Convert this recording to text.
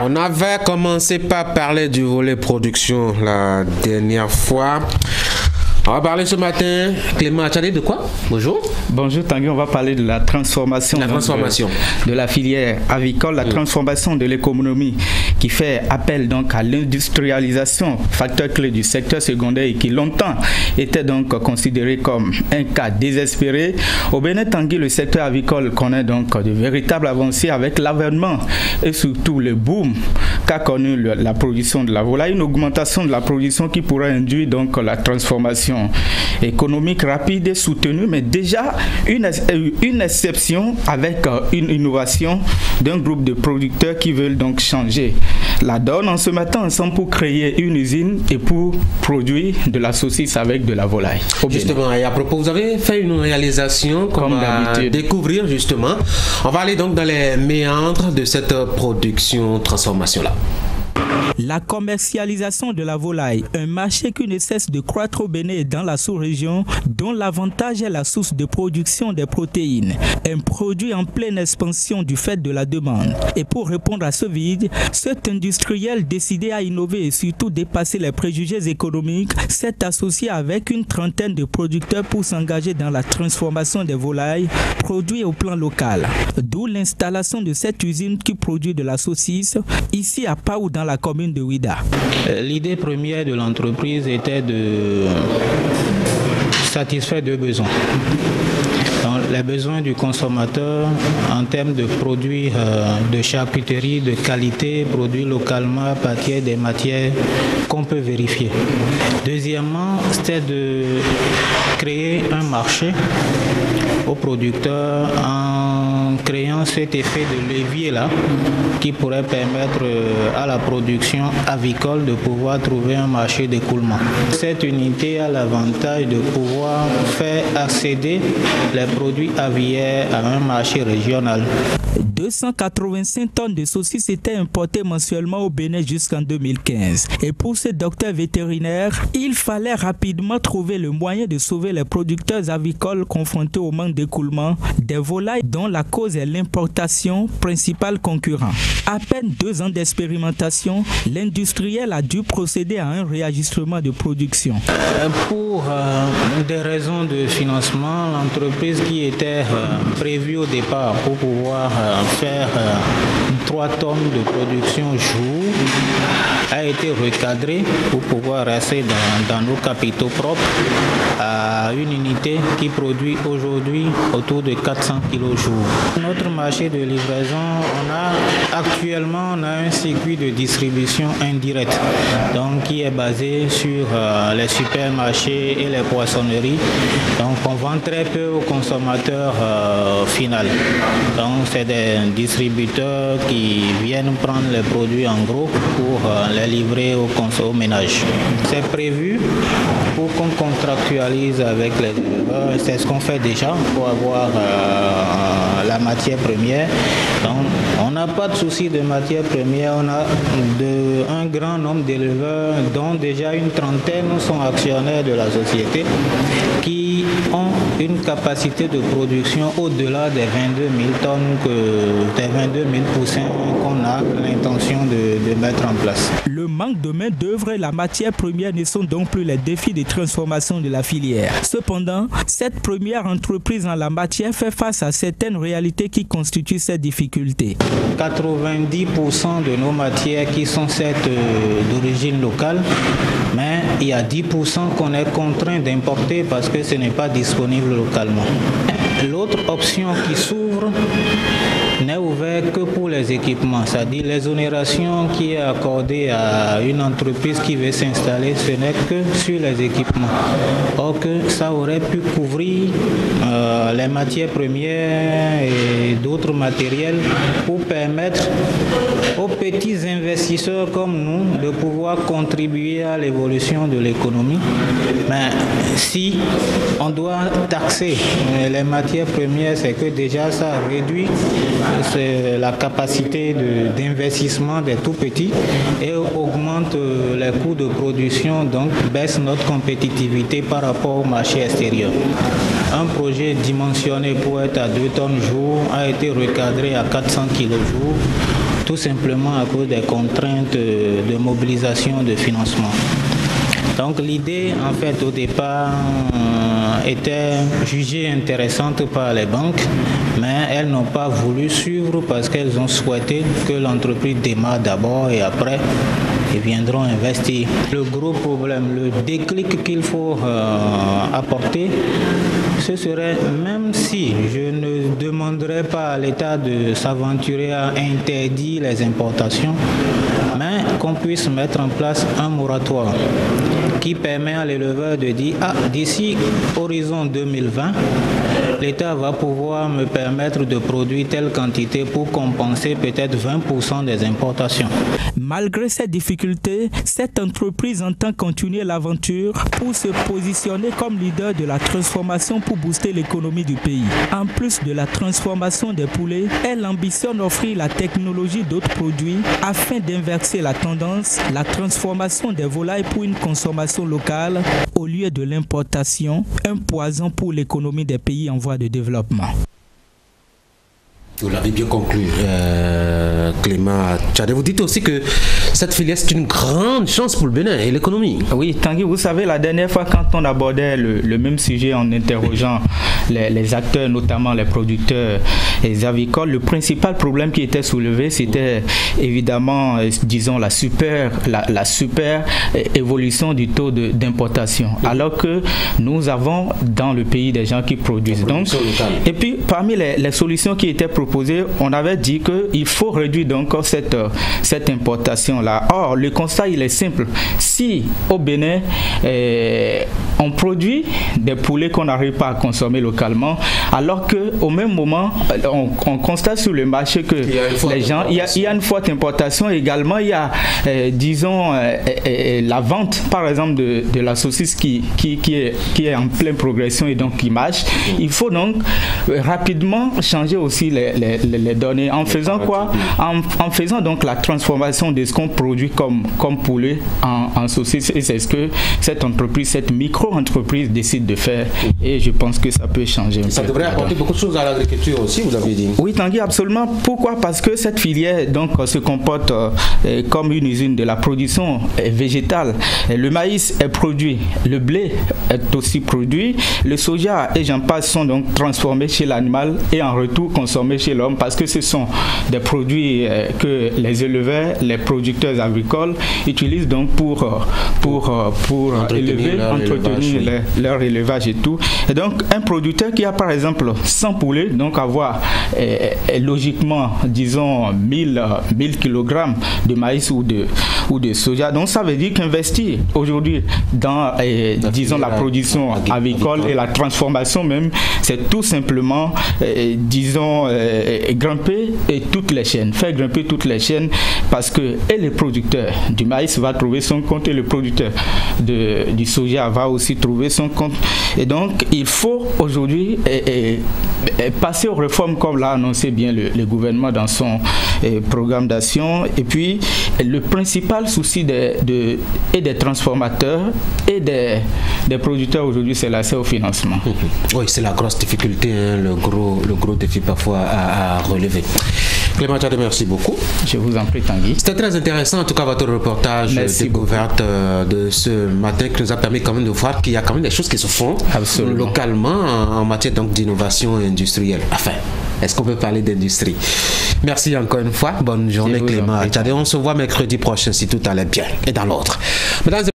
On avait commencé par parler du volet production la dernière fois. On va parler ce matin, Clément Achadé, de quoi? Bonjour. Bonjour Tanguy, on va parler de la transformation, de la filière avicole, la transformation de l'économie qui fait appel donc à l'industrialisation, facteur clé du secteur secondaire et qui longtemps était donc considéré comme un cas désespéré. Au Bénin Tanguy, le secteur avicole connaît donc de véritables avancées avec l'avènement et surtout le boom qu'a connu la production de la volaille, une augmentation de la production qui pourrait induire donc la transformation économique rapide et soutenue, mais déjà une exception avec une innovation d'un groupe de producteurs qui veulent donc changer la donne. On se met ensemble pour créer une usine et pour produire de la saucisse avec de la volaille. Justement, et à propos, vous avez fait une réalisation qu'on va découvrir justement. On va aller donc dans les méandres de cette production-transformation-là. La commercialisation de la volaille, un marché qui ne cesse de croître au Bénin et dans la sous-région, dont l'avantage est la source de production des protéines. Un produit en pleine expansion du fait de la demande. Et pour répondre à ce vide, cet industriel décidé à innover et surtout dépasser les préjugés économiques s'est associé avec une trentaine de producteurs pour s'engager dans la transformation des volailles produites au plan local. D'où l'installation de cette usine qui produit de la saucisse ici à Paou dans la commune de Ouida. L'idée première de l'entreprise était de satisfaire deux besoins. Les besoins du consommateur en termes de produits de charcuterie de qualité, produits localement à partir des matières qu'on peut vérifier. Deuxièmement, c'était de créer un marché aux producteurs en créant cet effet de levier-là qui pourrait permettre à la production avicole de pouvoir trouver un marché d'écoulement. Cette unité a l'avantage de pouvoir faire accéder les produits aviaires à un marché régional. 285 tonnes de saucisses étaient importées mensuellement au Bénin jusqu'en 2015. Et pour ce docteur vétérinaire, il fallait rapidement trouver le moyen de sauver les producteurs avicoles confrontés au manque d'écoulement des volailles dont la cause est l'importation, principal concurrent. À peine 2 ans d'expérimentation, l'industriel a dû procéder à un réajustement de production. Pour des raisons de financement, l'entreprise qui était prévue au départ pour pouvoir faire 3 tonnes de production jour a été recadrée pour pouvoir rester dans nos capitaux propres à une unité qui produit aujourd'hui autour de 400 kg jour. Notre marché de livraison, actuellement on a un circuit de distribution indirecte donc qui est basé sur les supermarchés et les poissonneries. Donc on vend très peu aux consommateurs final. Donc c'est des distributeurs qui viennent prendre les produits en gros pour les livrer aux ménages. C'est prévu pour qu'on contractualise avec les éleveurs. C'est ce qu'on fait déjà pour avoir la matière première. Donc on n'a pas de souci de matière première. On a un grand nombre d'éleveurs dont déjà une trentaine sont actionnaires de la société qui ont une capacité de production au-delà des 22 000 tonnes, des 22 000 poussins qu'on a l'intention de mettre en place. Le manque de main-d'œuvre et la matière première ne sont donc plus les défis de transformation de la filière. Cependant, cette première entreprise en la matière fait face à certaines réalités qui constituent ces difficultés. 90% de nos matières qui sont certes d'origine locale, mais il y a 10% qu'on est contraint d'importer parce que ce n'est pas disponible localement. L'autre option qui s'ouvre n'est ouverte que pour les équipements, c'est-à-dire l'exonération qui est accordée à une entreprise qui veut s'installer, ce n'est que sur les équipements. Or que ça aurait pu couvrir les matières premières et d'autres matériels pour permettre aux petits investisseurs comme nous de pouvoir contribuer à l'évolution de l'économie. Mais si on doit taxer les matières premières, c'est que déjà ça réduit la capacité d'investissement des tout petits et augmente les coûts de production, donc baisse notre compétitivité par rapport au marché extérieur. Un projet dimensionné pour être à 2 tonnes jour a été recadré à 400 kg jour. tout simplement à cause des contraintes de mobilisation de financement. Donc l'idée, en fait, au départ, était jugée intéressante par les banques, mais elles n'ont pas voulu suivre parce qu'elles ont souhaité que l'entreprise démarre d'abord et après, ils viendront investir. Le gros problème, le déclic qu'il faut apporter, ce serait, même si je ne demanderais pas à l'État de s'aventurer à interdire les importations, mais qu'on puisse mettre en place un moratoire qui permet à l'éleveur de dire d'ici horizon 2020, l'État va pouvoir me permettre de produire telle quantité pour compenser peut-être 20% des importations. Malgré ces difficultés, cette entreprise entend continuer l'aventure pour se positionner comme leader de la transformation pour booster l'économie du pays. En plus de la transformation des poulets, elle ambitionne offrir la technologie d'autres produits afin d'inverser la tendance, la transformation des volailles pour une consommation locale au lieu de l'importation, un poison pour l'économie des pays en voie de développement. Vous l'avez bien conclu, Clément Tchadé. Vous dites aussi que cette filière, c'est une grande chance pour le Bénin et l'économie. Oui, Tanguy, vous savez, la dernière fois, quand on abordait le même sujet en interrogeant les acteurs, notamment les producteurs et avicoles, le principal problème qui était soulevé, c'était évidemment, disons, la super évolution du taux d'importation. Alors que nous avons dans le pays des gens qui produisent. Donc, et puis, parmi les solutions qui étaient proposées, on avait dit qu'il faut réduire donc cette importation-là. Or, le constat, il est simple. Si au Bénin, on produit des poulets qu'on n'arrive pas à consommer localement, alors qu'au même moment, on constate sur le marché que les gens, il y a une forte importation. Également, il y a, disons, la vente, par exemple, de la saucisse qui est en pleine progression et donc qui marche. Il faut donc rapidement changer aussi les données. En faisant quoi? En faisant donc la transformation de ce qu'on produit comme poulet en saucisse. Et c'est ce que cette entreprise, cette micro-entreprise décide de faire. Et je pense que ça peut changer. Ça devrait apporter beaucoup de choses à l'agriculture aussi, vous avez dit. Oui, Tanguy, absolument. Pourquoi? Parce que cette filière donc se comporte comme une usine de la production végétale. Le maïs est produit, le blé est aussi produit, le soja et j'en passe sont donc transformés chez l'animal et en retour consommés chez l'homme, parce que ce sont des produits que les éleveurs, les producteurs agricoles utilisent donc pour entretenir leur élevage et tout. Et donc un producteur qui a par exemple 100 poulets, donc avoir logiquement disons 1000 kg de maïs ou de soja, donc ça veut dire qu'investir aujourd'hui dans disons la production avicole et la transformation même, c'est tout simplement disons grimper toutes les chaînes, faire grimper toutes les chaînes, parce que le producteur du maïs va trouver son compte et le producteur du soja va aussi trouver son compte. Et donc il faut aujourd'hui passer aux réformes comme l'a annoncé bien le gouvernement dans son programme d'action. Et puis le principal souci des transformateurs et des producteurs aujourd'hui, c'est l'accès au financement. Oui, c'est la grosse difficulté, hein, le gros défi parfois à relever. Clément Tchadé, merci beaucoup. Je vous en prie, Tanguy. C'était très intéressant, en tout cas, votre reportage découverte de ce matin qui nous a permis quand même de voir qu'il y a quand même des choses qui se font localement en matière donc d'innovation industrielle. Enfin, est-ce qu'on peut parler d'industrie? Merci encore une fois. Bonne journée, Clément Tchadé. On se voit mercredi prochain si tout allait bien et dans l'ordre. Mesdames et